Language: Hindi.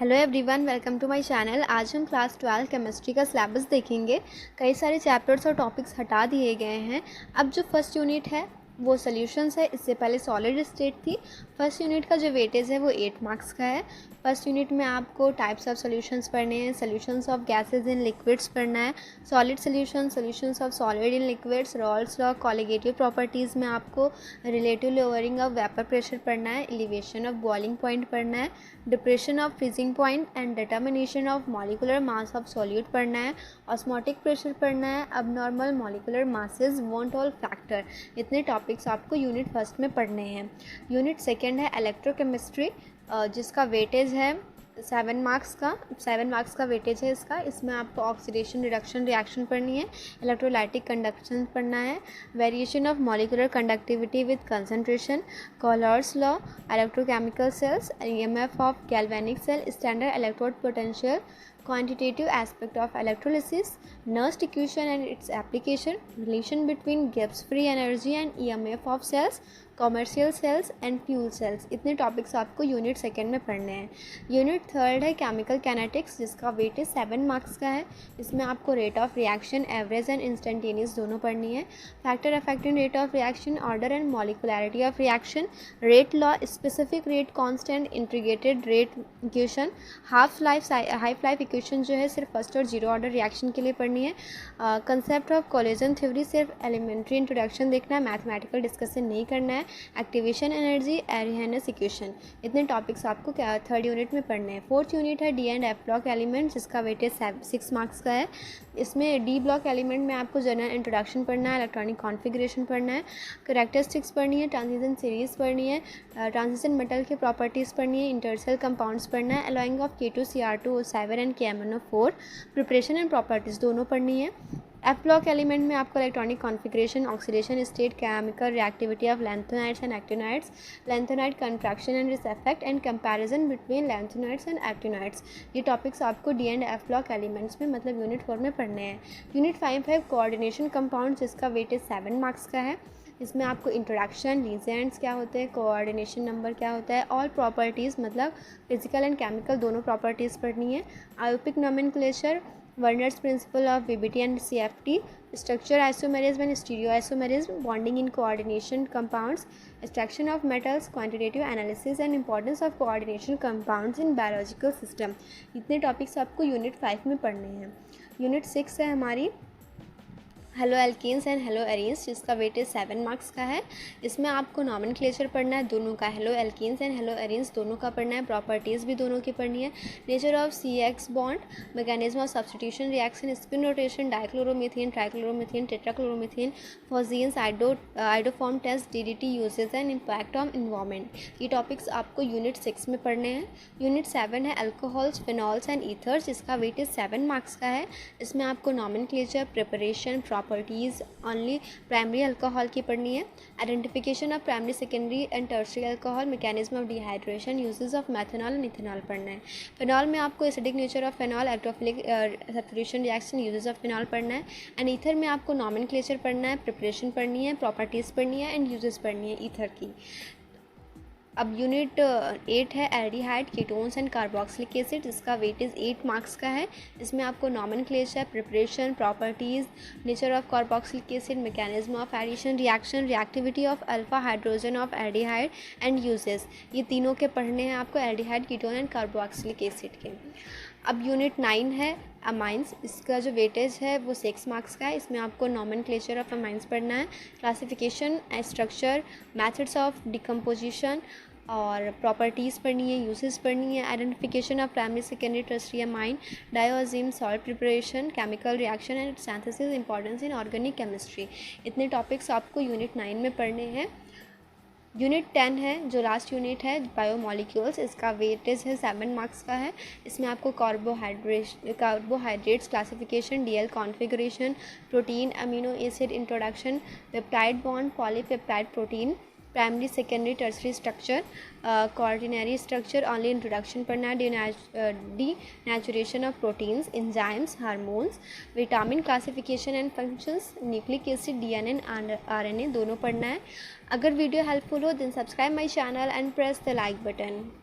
Hello everyone, welcome to my channel. आज हम क्लास 12 केमिस्ट्री का सिलेबस देखेंगे। कई सारे चैप्टर्स और टॉपिक्स हटा दिए गए हैं। अब जो फर्स्ट यूनिट है वो सॉल्यूशंस है। इससे पहले सॉलिड स्टेट थी। फर्स्ट यूनिट का जो वेटेज है वो 8 मार्क्स का है। फर्स्ट यूनिट में आपको टाइप्स ऑफ सॉल्यूशंस पढ़ने हैं, solutions of gases in liquids पढ़ना है, solid solution, solutions of solid in liquids, Raoult's law, colligative properties में आपको relative lowering of vapour pressure पढ़ना है, एलिवेशन ऑफ बॉइलिंग पॉइंट पढ़ना है, depression of freezing point and determination of molecular mass of solute पढ़ना है, ऑस्मोटिक प्रेशर पढ़ना है, अबनॉर्मल मॉलिकुलर मासेस, वॉन टॉल फैक्टर। इतने टॉपिक्स आपको यूनिट फर्स्ट में पढ़ने हैं। यूनिट सेकेंड है इलेक्ट्रोकेमिस्ट्री, जिसका वेटेज है 7 मार्क्स का वेटेज है इसका। इसमें आपको ऑक्सीडेशन रिडक्शन रिएक्शन पढ़नी है, इलेक्ट्रोलाइटिक कंडक्शन पढ़ना है, variation of molecular conductivity with concentration, Kohlrausch's law, electrochemical cells, EMF of galvanic cell, standard electrode potential, quantitative aspect of electrolysis, Nernst equation and its application, relation between Gibbs free energy and EMF of cells, commercial cells and fuel cells. इतने टॉपिक्स आपको यूनिट सेकेंड में पढ़ने हैं। यूनिट थर्ड है केमिकल कैनेटिक्स, जिसका वेटेज 7 मार्क्स का है। इसमें आपको rate of reaction, average and instantaneous दोनों पढ़नी है, factor affecting rate of reaction, order and molecularity of reaction, rate law, specific rate constant, integrated rate equation, half life equation जो है सिर्फ फर्स्ट और जीरो ऑर्डर रिएक्शन के लिए पढ़नी है। कंसेप्ट ऑफ कोलिजन थ्योरी सिर्फ एलिमेंट्री इंट्रोडक्शन देखना है, मैथमेटिकल डिस्कशन नहीं करना है। Activation energy, Arrhenius equation. इतने टॉपिक्स आपको थर्ड यूनिट में पढ़ने हैं। फोर्थ यूनिट है D and F block element, जिसका वेटेज 6 मार्क्स का है। इसमें डी ब्लॉक एलिमेंट में आपको जनरल इंट्रोडक्शन पढ़ना है, इलेक्ट्रॉनिक कॉन्फ़िगरेशन पढ़ना है, करैक्टरिस्टिक्स पढ़नी है, ट्रांजिशन सीरीज़ पढ़नी है, ट्रांजिशन मेटल की प्रॉपर्टीज़ पढ़नी है, इंटरसेल कंपाउंड्स पढ़ना है, alloying of K2Cr2O7 and KMnO4, preparation and properties दोनों पढ़नी है। एफ ब्लॉक एलिमेंट में आपको electronic configuration, oxidation state, chemical reactivity of lanthanides and actinides, lanthanide contraction and its effect and comparison between lanthanides and actinides. ये टॉपिक्स आपको D and F block elements में मतलब यूनिट 4 में पढ़ने हैं। यूनिट 5 है कोऑर्डिनेशन कंपाउंड, जिसका वेटेज 7 मार्क्स का है। इसमें आपको इंट्रोडक्शन, लीजेंड्स क्या होते हैं, कोऑर्डिनेशन नंबर क्या होता है, और प्रॉपर्टीज़ मतलब फिजिकल एंड केमिकल दोनों प्रॉपर्टीज़ पढ़नी है। IUPAC nomenclature, Werner's principle of VBT and CFT, structure isomerism and stereo isomerism, bonding in coordination compounds, extraction of metals, quantitative analysis and importance of coordination compounds in biological system. इतने टॉपिक्स आपको यूनिट 5 में पढ़ने हैं। यूनिट 6 है हमारी halo alkanes and halo arenes, जिसका वेटेज 7 मार्क्स का है। इसमें आपको नॉमेनक्लेचर पढ़ना है दोनों का, hello alkanes and halo arenes दोनों का पढ़ना है, प्रॉपर्टीज़ भी दोनों की पढ़नी है, nature of CX bond, mechanism of substitution reaction, spin rotation, dichloromethane, trichloromethane, tetrachloromethane, phosgenes, iodoform test, DDT uses and impact on environment. ये टॉपिक्स आपको यूनिट 6 में पढ़ने हैं। यूनिट 7 है अल्कोहल्स, फिनॉल्स एंड ईथर्स, जिसका वेटेज 7 मार्क्स का है। इसमें आपको nomenclature, preparation, properties only primary alcohol की पढ़नी है, identification of primary, secondary and tertiary alcohol, mechanism of dehydration, uses of methanol and ethanol पढ़ना है। फिनॉल में आपको acidic nature of phenol, electrophilic substitution reaction, uses of phenol पढ़ना है। एंड ईथर में आपको नॉमेनक्लेचर पढ़ना है, प्रिपरेशन पढ़नी है, प्रॉपर्टीज़ पढ़नी है एंड यूजेस पढ़नी है ईथर की। अब यूनिट 8 है aldehyde, ketones and carboxylic acid, जिसका वेटेज 8 मार्क्स का है। इसमें आपको nomenclature, preparation, properties, nature of carboxylic acid, mechanism of addition reaction, reactivity of alpha hydrogen of aldehyde and uses, ये तीनों के पढ़ने हैं आपको, aldehyde, ketone and carboxylic acid के। अब यूनिट 9 है अमाइंस, इसका जो वेटेज है वो 6 मार्क्स का है। इसमें आपको नॉमेनक्लेचर ऑफ अमाइंस पढ़ना है, classification, structure, methods of decomposition और प्रॉपर्टीज़ पढ़नी है, यूसेस पढ़नी है, identification of primary, secondary, tertiary amine, diazine, salt preparation, chemical reaction and synthesis, importance in organic chemistry. इतने टॉपिक्स आपको यूनिट 9 में पढ़ने हैं। यूनिट 10 है जो लास्ट यूनिट है बायोमॉलिक्यूल्स, इसका वेटेज है 7 मार्क्स का है। इसमें आपको carbohydrates classification, DL configuration, protein, amino acid introduction, peptide bond, polypeptide protein, primary, secondary, tertiary structure, quaternary structure only introduction पढ़ना है, denaturation of proteins, enzymes, hormones, vitamin classification and functions, nucleic acid, DNA and RNA दोनों पढ़ना है। अगर वीडियो हेल्पफुल हो then subscribe my channel and press the like button.